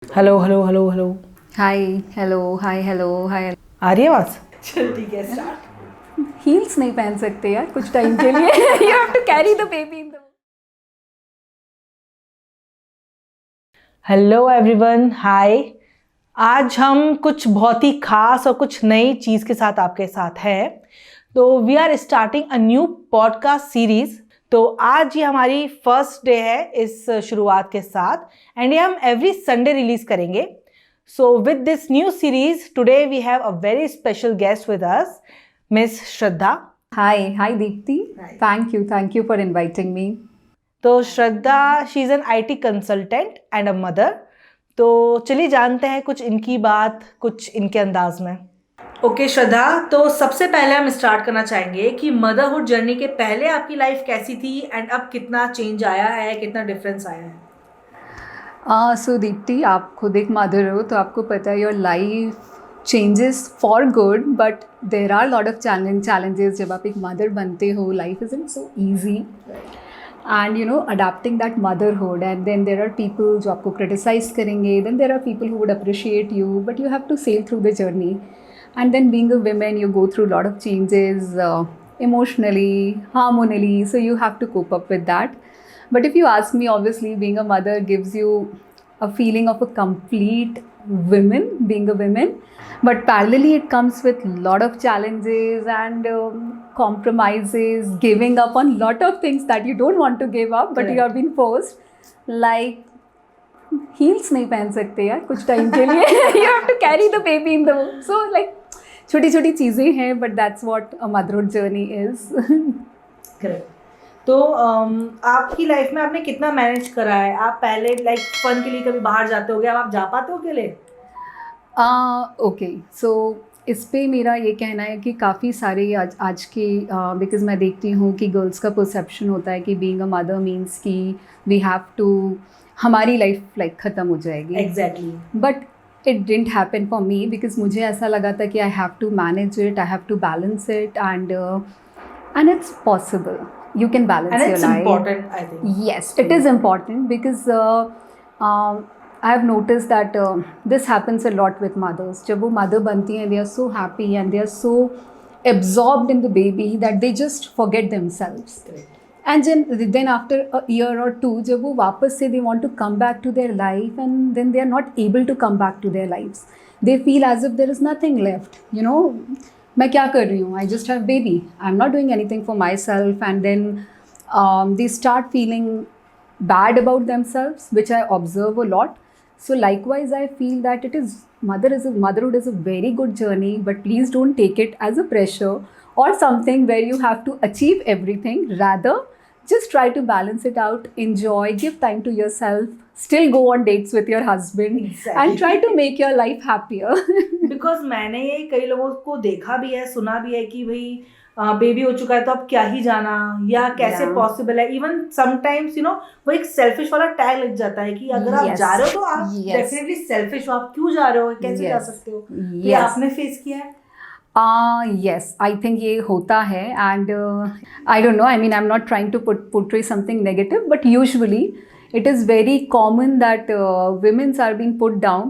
Hello hello hello hello. Hi hello hi hello hi. आ रही है आवाज? चल ठीक है, स्टार्ट। हील्स नहीं पहन सकते यार कुछ टाइम के लिए। You have to carry the baby in the. Hello everyone, hi. आज हम कुछ बहुत ही खास और कुछ नई चीज़ के साथ आपके साथ हैं। तो we are starting a new podcast series. तो आज ये हमारी फर्स्ट डे है इस शुरुआत के साथ, एंड ये हम एवरी संडे रिलीज करेंगे। So with this new series today we have a very special guest with us, miss Shraddha. Hi hi Deepti. Hi. Thank you for inviting me. तो Shraddha, she is an IT consultant and a mother. तो चलिए जानते हैं कुछ इनकी बात, कुछ इनके अंदाज में। ओके श्रद्धा, तो सबसे पहले हम स्टार्ट करना चाहेंगे कि मदरहुड जर्नी के पहले आपकी लाइफ कैसी थी एंड अब कितना चेंज आया है, कितना डिफरेंस आया है? सो दीप्ति, आप खुद एक मदर हो तो आपको पता है your life changes for good, but there are lot of challenges. जब आप एक मदर बनते हो life isn't so easy and adapting that motherhood, and then there are people जो आपको criticize करेंगे, then there are people who would appreciate you, but you have to sail through the journey. And then being a woman, you go through a lot of changes, emotionally, hormonally, so you have to cope up with that. But if you ask me, obviously being a mother gives you a feeling of a complete being a woman, but parallelly it comes with lot of challenges and compromises, giving up on lot of things that you don't want to give up, but you have been forced. Like heels नहीं पहन सकते यार कुछ time के लिए। You have to carry the baby in the womb. So like छोटी छोटी चीज़ें हैं, but that's what a motherhood journey is. Correct. तो आपकी लाइफ में आपने कितना मैनेज करा है? आप पहले लाइक फन के लिए कभी बाहर जाते हो, अब आप जा पाते हो अकेले? ओके, सो इस पे मेरा ये कहना है कि काफ़ी सारे आज के, बिकॉज मैं देखती हूँ कि गर्ल्स का परसेप्शन होता है कि बीइंग अ मदर मीन्स कि वी हैव टू, हमारी लाइफ लाइक ख़त्म हो जाएगी। Exactly. But it didn't happen for me, because मुझे ऐसा लगा था कि I have to manage it, I have to balance it, and it's possible. You can balance And your it's life. important, I think. Yes, it is important because I have noticed that this happens a lot with mothers. जब वो mother बनती हैं, they are so happy and they are so absorbed in the baby that they just forget themselves. Correct. And then after a year or two, जब वो वापस से they want to come back to their life, and then they are not able to come back to their lives. They feel as if there is nothing left. मैं क्या कर रही हूँ? I just have baby. I'm not doing anything for myself, and then they start feeling bad about themselves, which I observe a lot. So likewise, I feel that motherhood is a very good journey, but please don't take it as a pressure or something where you have to achieve everything. Rather, just try to balance it out, enjoy, give time to yourself, still go on dates with your husband. Exactly. And try to make your life happier. Because मैंने ये कई लोगों को देखा भी है, सुना भी है कि भाई बेबी हो चुका है तो अब क्या ही जाना, या कैसे Yeah. पॉसिबल है। इवन समटाइम्स वो एक सेल्फिश वाला टैग लग जाता है कि अगर आप Yes. जा रहे हो तो आप Yes. डेफिनेटली सेल्फिश हो, आप क्यों जा रहे हो, कैसे जा Yes. सकते हो? तो ये Yes. आपने फेस किया है? Yes, I think ये होता है, and I don't know, I mean, I'm not trying to portray something negative, but usually it is very common that women are being put down,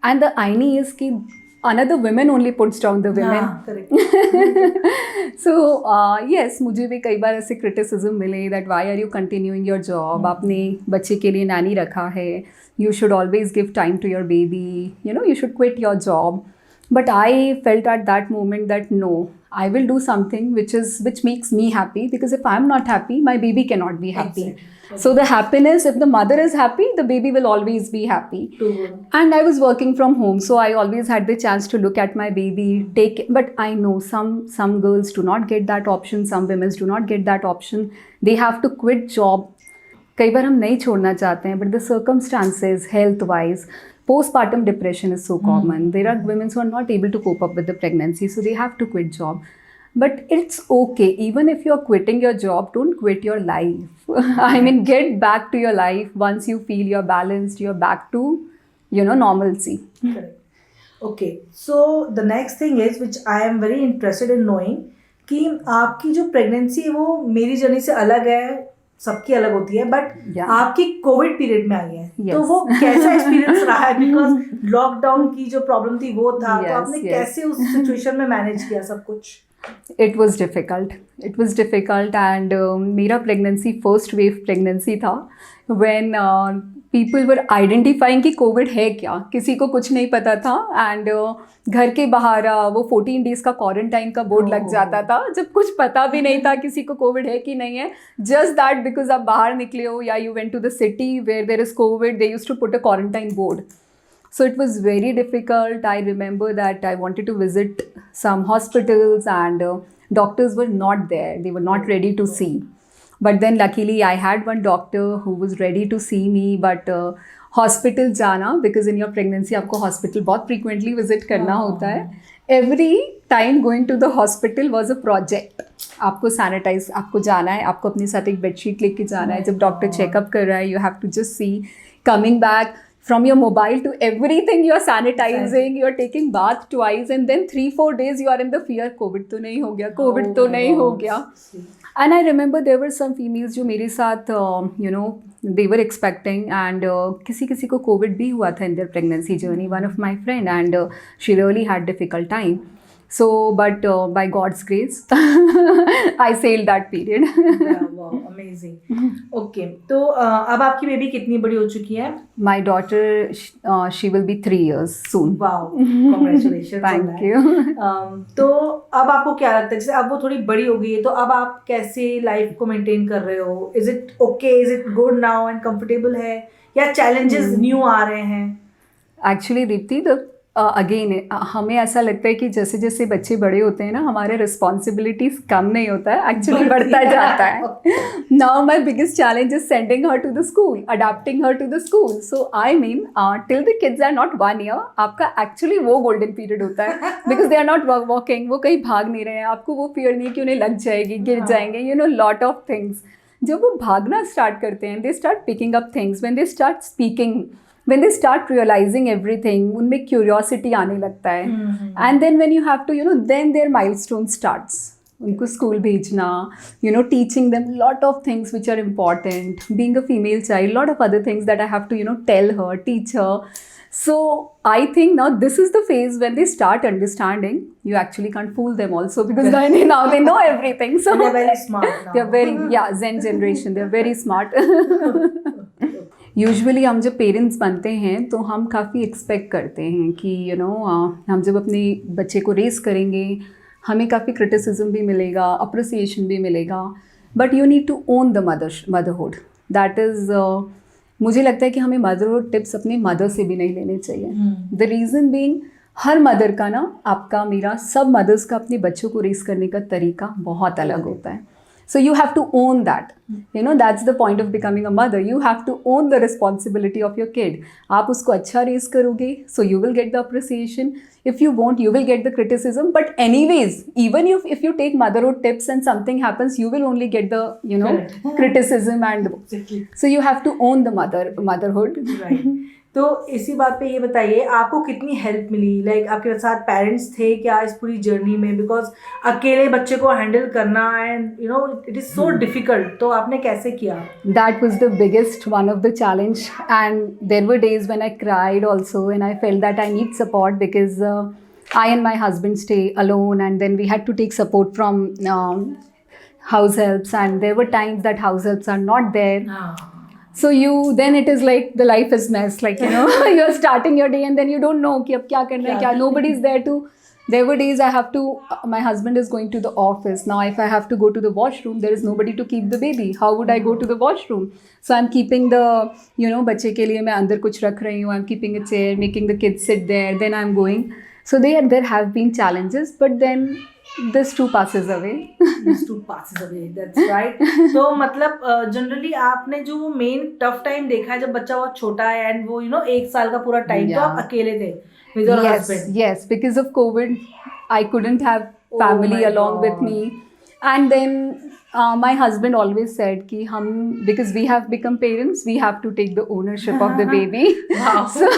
and the irony is कि another women only puts down the women. हाँ, correct. So yes, मुझे भी कई बार ऐसे criticism मिले that why are you continuing your job? आपने बच्चे के लिए नानी रखा है, you should always give time to your baby, you should quit your job. But I felt at that moment that no, I will do something which makes me happy, because if I'm not happy, my baby cannot be happy. Exactly. So the happiness, if the mother is happy, the baby will always be happy. True. And I was working from home, so I always had the chance to look at my baby, but I know some girls do not get that option, some women do not get that option. They have to quit job. कई बार हम नहीं छोड़ना चाहते हैं, but the circumstances, health wise, postpartum depression is so common. There are women who are not able to cope up with the pregnancy, so they have to quit job. But it's okay, even if you're quitting your job, don't quit your life. I mean, get back to your life once you feel you're balanced, you're back to normalcy. Correct. Okay, so the next thing is which I am very interested in knowing कि आपकी जो pregnancy है वो मेरी journey से अलग है, सबकी अलग होती है, बट Yeah. आपकी कोविड पीरियड में आई है, Yes. तो वो कैसा एक्सपीरियंस रहा है? बिकॉज लॉकडाउन की जो प्रॉब्लम थी वो था, तो Yes, आपने yes. कैसे उस सिचुएशन में मैनेज किया सब कुछ? It was difficult. It was difficult, and मेरा pregnancy first wave pregnancy था when people were identifying कि COVID है क्या, किसी को कुछ नहीं पता था, and घर के बाहर वो 14 days का क्वारंटाइन का बोर्ड लग जाता था, जब कुछ पता भी नहीं था किसी को कोविड है कि नहीं है, just that because आप बाहर निकले हो या you went to the city where there is COVID, they used to put a quarantine board. So it was very difficult. I remember that I wanted to visit some hospitals and doctors were not there. They were not ready to see. But then luckily I had one doctor who was ready to see me. But hospital जाना, because in your pregnancy आपको hospital बहुत frequently visit करना होता है. Every time going to the hospital was a project. आपको sanitise, आपको जाना है, आपको अपने साथ एक बेडशीट लेके जाना है. जब डॉक्टर चेकअप कर रहा है, you have to just see coming back. From your mobile to everything, you are sanitizing, you are taking bath twice, and then 3-4 days you are in the fear, COVID तो नहीं हो गया, COVID तो नहीं हो गया. And I remember there were some females जो मेरे साथ, you know, they were expecting, and किसी को COVID भी हुआ था in their pregnancy journey. One of my friend, and she really had difficult time. So, but by God's grace, I sailed that period. Yeah, wow, amazing. Okay, तो अब आपकी baby कितनी बड़ी हो चुकी है? My daughter, she will be 3 years soon. Wow, congratulations. Thank you. तो अब आपको क्या लगता है, जैसे अब वो थोड़ी बड़ी हो गई है, तो अब आप कैसे लाइफ को मेंटेन कर रहे हो? Is it okay, is it good now and comfortable है, या चैलेंजेस न्यू आ रहे हैं? एक्चुअली दीप्ति, अगेन हमें ऐसा लगता है कि जैसे जैसे बच्चे बड़े होते हैं ना, हमारे रिस्पॉन्सिबिलिटीज कम नहीं होता है, एक्चुअली बढ़ता जाता है. Now my biggest challenge is sending her to the school, adapting her to the school. So I mean till the kids are not 1 year, आपका एक्चुअली वो गोल्डन पीरियड होता है, because they are not walking, वो कहीं भाग नहीं रहे हैं, आपको वो फियर नहीं है कि उन्हें लग जाएगी, गिर जाएंगे, you know, lot of things. जब वो भागना स्टार्ट करते हैं, they start picking up things, when they start speaking, when they start realizing everything, उनमें curiosity आने लगता है. And then when you have to, you know, then their milestone starts. उनको स्कूल भेजना, you know, teaching them lot of things which are important. Being a female child, lot of other things that I have to, you know, tell her, teach her. So I think now this is the phase when they start understanding. You actually can't fool them also, because now they know everything. So they're very smart now. They're very, yeah, Zen generation. They're very smart. Usually हम जब parents बनते हैं तो हम काफ़ी expect करते हैं कि यू नो हम जब अपने बच्चे को रेस करेंगे, हमें काफ़ी क्रिटिसिज्म भी मिलेगा, अप्रिसिएशन भी मिलेगा, but you need to own the motherhood. That is, मुझे लगता है कि हमें मदरहुड टिप्स अपने मदर से भी नहीं लेने चाहिए. The reason being, her mother का ना, आपका, मेरा, सब मदर्स का अपने बच्चों को रेस करने का तरीका बहुत अलग होता है. So you have to own that. You know, that's the point of becoming a mother. You have to own the responsibility of your kid. आप उसको अच्छा रेस करोगे, so you will get the appreciation. If you won't, you will get the criticism. But anyways, even if you take motherhood tips and something happens, you will only get the, you know, criticism. And so you have to own the motherhood. Right. तो इसी बात पे ये बताइए, आपको कितनी help मिली? Like आपके साथ पेरेंट्स थे क्या इस पूरी जर्नी में? बिकॉज अकेले बच्चे को हैंडल करना, and you know, it is so difficult, तो आपने कैसे किया? That was the biggest one of the challenge, and there were days when I cried also, and I felt that I need support, because I and my husband stay alone, and then we had to take support from house helps, and there were times that house helps are not there. So then it is like the life is mess, like, you know, you're starting your day and then you don't know कि अब क्या करना है, क्या, nobody's there to. There were days I have to, my husband is going to the office. Now if I have to go to the washroom, there is nobody to keep the baby. How would I go to the washroom? So I'm keeping the, you know, बच्चे के लिए मैं अंदर कुछ रख रही हूँ, I'm keeping a chair, making the kids sit there, then I'm going. So there have been challenges, but then this too passes away. This too passes away, that's right. तो मतलब जनरली आपने जो वो मेन टफ टाइम देखा है जब बच्चा बहुत छोटा है, एंड वो, यू नो, 1 साल का पूरा टाइम तो आप अकेले थे with your husband. Yes, because of COVID, I couldn't have family along with me. And then my husband always said कि हम, because we have become parents, we have to take the ownership of the baby. Wow. So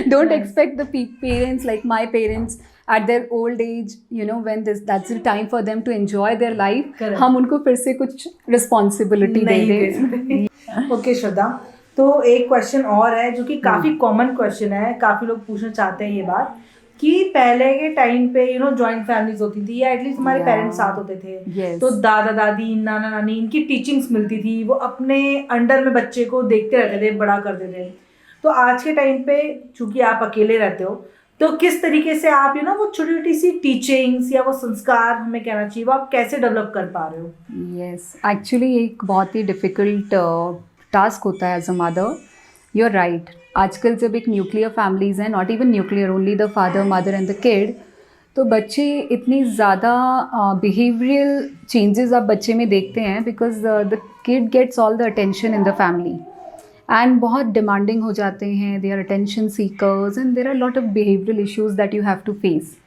don't expect the parents like my parents at their old age, you know, when that's the time for them to enjoy their life, Correct. हम उनको फिर से कुछ responsibility दे दें. Okay श्रद्धा, तो एक question और है जो कि काफ़ी कॉमन क्वेश्चन है, काफ़ी लोग पूछना चाहते हैं ये बात कि पहले के टाइम पे जॉइंट फैमिलीज होती थी या एटलीस्ट हमारे पेरेंट्स साथ होते थे. Yes. तो दादा दादी नाना नानी इनकी टीचिंग्स मिलती थी, वो अपने अंडर में बच्चे को देखते रहते थे, बड़ा करते थे. तो आज के टाइम पे चूंकि आप अकेले रहते हो, तो किस तरीके से आप वो छोटी छोटी सी टीचिंग्स या वो संस्कार हमें कहना चाहिए, वो आप कैसे डेवलप कर पा रहे हो? यस, एक्चुअली एक बहुत ही डिफ़िकल्ट टास्क होता है as a mother. You are right. आजकल जब एक न्यूक्लियर फैमिलीज़ हैं, not even nuclear, only the father mother and the kid, तो बच्चे इतनी ज़्यादा बिहेवियरल चेंजेस आप बच्चे में देखते हैं because the kid gets all the attention in the family and बहुत डिमांडिंग हो जाते हैं. They are attention seekers and there are lot of behavioural issues that you have to face.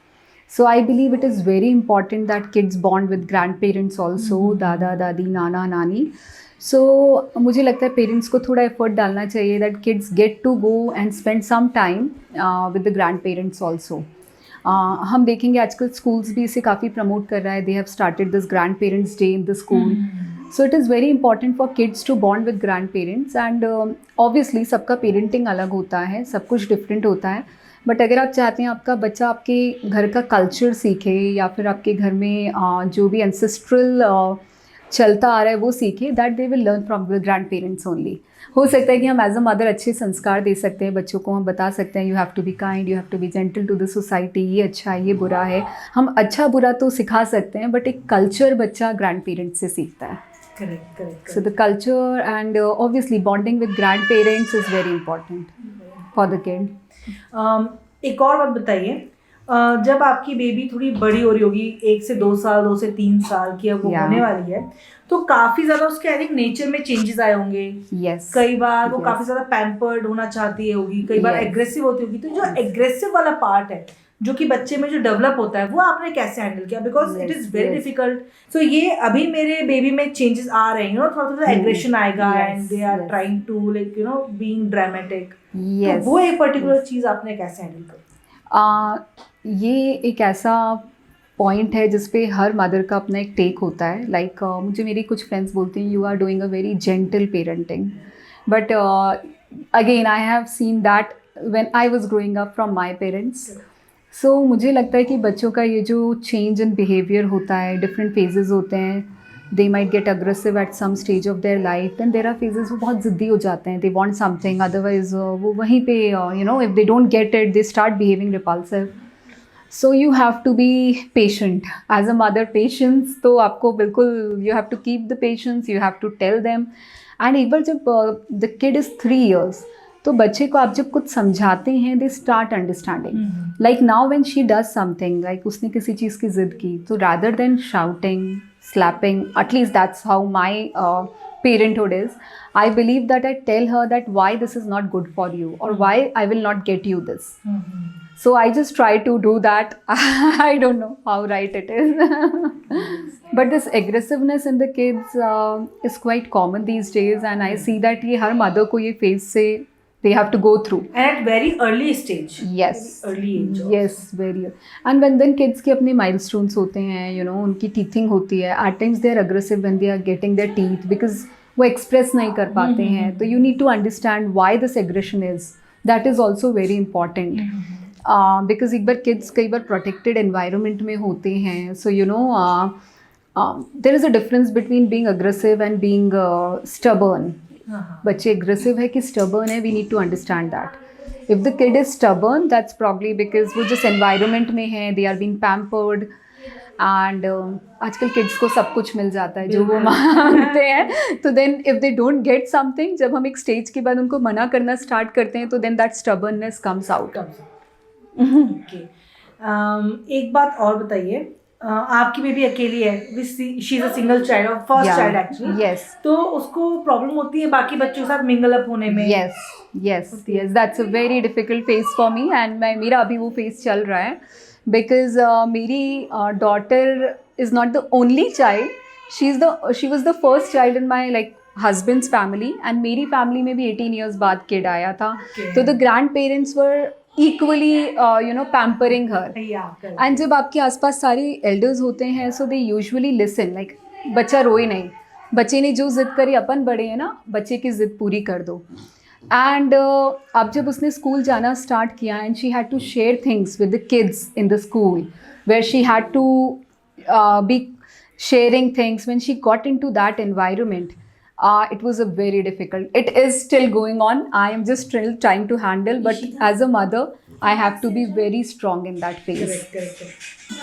So I believe it is very important that kids bond with grandparents also, दादा दादी नाना नानी. So मुझे लगता है parents को थोड़ा effort डालना चाहिए that kids get to go and spend some time with the grandparents also. हम देखेंगे आजकल स्कूल्स भी इसे काफ़ी प्रमोट कर रहा है. They have started this grandparents day in the school. So it is very important for kids to bond with grandparents and obviously सबका पेरेंटिंग अलग होता है, सब कुछ डिफरेंट होता है. बट अगर आप चाहते हैं आपका बच्चा आपके घर का कल्चर सीखे या फिर आपके घर में जो भी एंसेस्ट्रल चलता आ रहा है वो सीखे, that they will learn from the grand parents only. हो सकता है कि हम एज अ मदर अच्छे संस्कार दे सकते हैं बच्चों को. हम बता सकते हैं you have to be kind, you have to be gentle to the society, ये अच्छा है ये बुरा है. हम अच्छा बुरा तो सिखा सकते हैं बट एक कल्चर बच्चा ग्रैंड पेरेंट्स से सीखता है. Correct correct. So the culture and obviously bonding with grand parents is very important for the kid. एक और बात बताइए, जब आपकी बेबी थोड़ी बड़ी हो रही होगी, 1 से 2 साल, 2 से 3 साल की अब वो होने वाली है, तो काफ़ी ज़्यादा उसके आई थिंक नेचर में चेंजेस आए होंगे. Yes. कई बार वो Yes. काफ़ी ज़्यादा पैम्पर्ड होना चाहती है होगी, कई बार Yes. एग्रेसिव होती होगी. तो जो एग्रेसिव वाला पार्ट है जो कि बच्चे में जो डेवलप होता है, वो आपने कैसे हैंडल किया? Because it is very difficult. So ये अभी मेरे बेबी में चेंजेस आ रहे हैं, थोड़ा थोड़ा एग्रेशन आएगा and they are trying to like being dramatic. तो वो एक पर्टिकुलर चीज़ आपने कैसे हैंडल करी? ये एक ऐसा पॉइंट है जिस पे हर मदर का अपना एक टेक होता है. लाइक मुझे मेरी कुछ फ्रेंड्स बोलती हैं you are doing a very gentle parenting, but again I have seen that when I was growing up from my parents. So मुझे लगता है कि बच्चों का ये जो चेंज इन बिहेवियर होता है, डिफरेंट फेजेस होते हैं. They might get aggressive at some stage of their life, then there are phases वो बहुत ज़िद्दी हो जाते हैं. दे वांट समथिंग, अदरवाइज वो वहीं पे if they don't get it they start behaving repulsive. So you have to be patient as a mother. Patience तो आपको बिल्कुल, you have to keep the patience, you have to tell them. And एक बार जब the kid is 3 years, तो बच्चे को आप जब कुछ समझाते हैं they start understanding. Like now when she does something, like उसने किसी चीज़ की जिद की, तो rather than shouting, slapping, at least that's how my parenthood is. I believe that I tell her that why this is not good for you or why I will not get you this. So I just try to do that. I don't know how right it is. But this aggressiveness in the kids is quite common these days, and I see that ये हर mother को ये phase से they have to go through. And at very early stage. Yes. Very early age. Yes, very. And when then kids के अपने milestones होते हैं, उनकी teething होती है. At times they are aggressive when they are getting their teeth because वो express नहीं कर पाते हैं. तो you need to understand why this aggression is. That is also very important. Because एक बार kids कई बार protected environment में होते हैं. So there is a difference between being aggressive and being stubborn. बच्चे एग्रेसिव है कि स्टबर्न है, we need to understand that. If the kid is stubborn that's probably because वो जिस एनवायरनमेंट में है they are being pampered. And आजकल kids को सब कुछ मिल जाता है जो वो मांगते हैं. तो then if they don't get something, जब हम एक स्टेज के बाद उनको मना करना स्टार्ट करते हैं तो then that stubbornness comes out. एक बात और बताइए, आपकी बेबी अकेली है, she is a single child और फर्स्ट चाइल्ड एक्चुअली. यस. तो उसको प्रॉब्लम होती है बाकी बच्चों के साथ मिंगल अप होने में? Yes that's a very difficult phase for me and मेरा अभी वो फेज चल रहा है बिकॉज मेरी daughter is not the only child. She was the first child in my like husband's family and मेरी फैमिली में भी 18 years बाद किड आया था. तो the grandparents were equally pampering her. Yeah, correct. And जब आपके आसपास सारे एल्डर्स होते हैं so they usually listen, like बच्चा रोए नहीं, बच्चे ने जो जिद करी, अपन बड़े हैं ना, बच्चे की जिद पूरी कर दो. एंड अब जब उसने स्कूल जाना स्टार्ट किया and she had to share things with the kids in the school where she had to be sharing things, when she got into that environment, it was a very difficult, it is still going on, I am just still trying to handle, but as a mother I have to be very strong in that phase. Correct.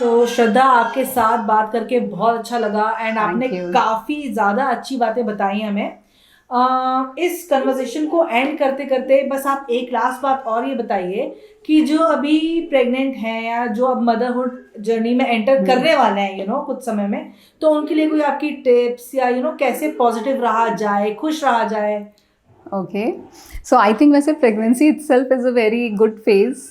तो श्रद्धा, आपके साथ बात करके बहुत अच्छा लगा and आपने you. काफ़ी ज़्यादा अच्छी बातें बताई हमें. इस कन्वर्सेशन को एंड करते करते बस आप एक लास्ट बात और ये बताइए कि जो अभी प्रेग्नेंट हैं या जो अब मदरहुड जर्नी में एंटर करने वाले हैं कुछ समय में, तो उनके लिए कोई आपकी टिप्स या कैसे पॉजिटिव रहा जाए, खुश रहा जाए. ओके, सो आई थिंक वैसे pregnancy itself is a very good phase.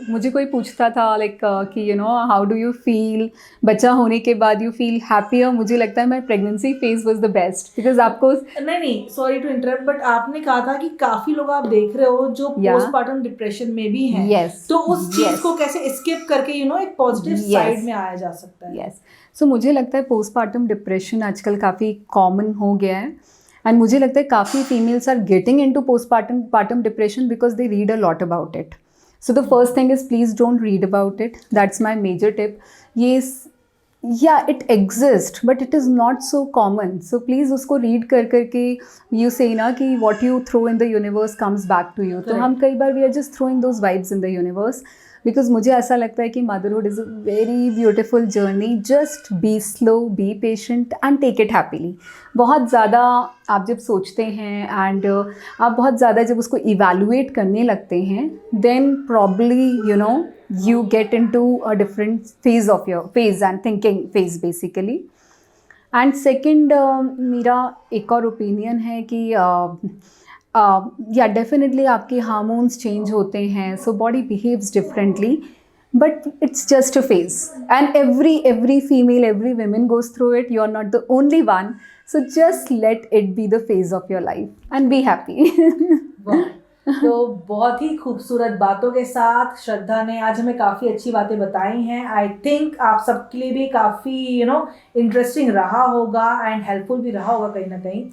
मुझे कोई पूछता था लाइक कि हाउ डू यू फील, बच्चा होने के बाद यू फील हैप्पियर. मुझे लगता है my pregnancy phase was the best because आपको नहीं सॉरी टू इंटरप्ट, बट आपने कहा था कि काफी लोग आप देख रहे हो जो पोस्टपार्टम डिप्रेशन में भी हैं. Yes. तो उस चीज को कैसे स्किप करके एक पॉजिटिव साइड में आया जा सकता है. यस, सो मुझे लगता है पोस्टपार्टम डिप्रेशन आजकल काफ़ी कॉमन हो गया है एंड मुझे लगता है काफ़ी females are getting into postpartum depression because they read a lot about it. So the first thing is please don't read about it. That's my major tip. Yes, yeah, it exists, but it is not so common. So please उसको read करके you say ना कि what you throw in the universe comes back to you. तो हम कई बार we are just throwing those vibes in the universe. Because मुझे ऐसा लगता है कि motherhood is a very beautiful journey. Just be slow, be patient and take it happily. बहुत ज़्यादा आप जब सोचते हैं एंड आप बहुत ज़्यादा जब उसको इवैल्यूएट करने लगते हैं then probably you get into a different phase of your phase and thinking phase basically. And second, मेरा एक और ओपिनियन है कि या डेफिनेटली आपके हार्मोन्स चेंज होते हैं, so body behaves differently, but it's just a phase and every female, every woman goes through it. You are not the only one, so just let it be the phase of your life and be happy. तो बहुत ही खूबसूरत बातों के साथ श्रद्धा ने आज हमें काफ़ी अच्छी बातें बताई हैं. आई थिंक आप सबके लिए भी काफ़ी इंटरेस्टिंग रहा होगा एंड हेल्पफुल भी रहा होगा कहीं ना कहीं.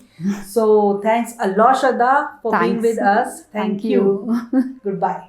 So thanks a lot Shraddha for being with us. Thank you. Good bye.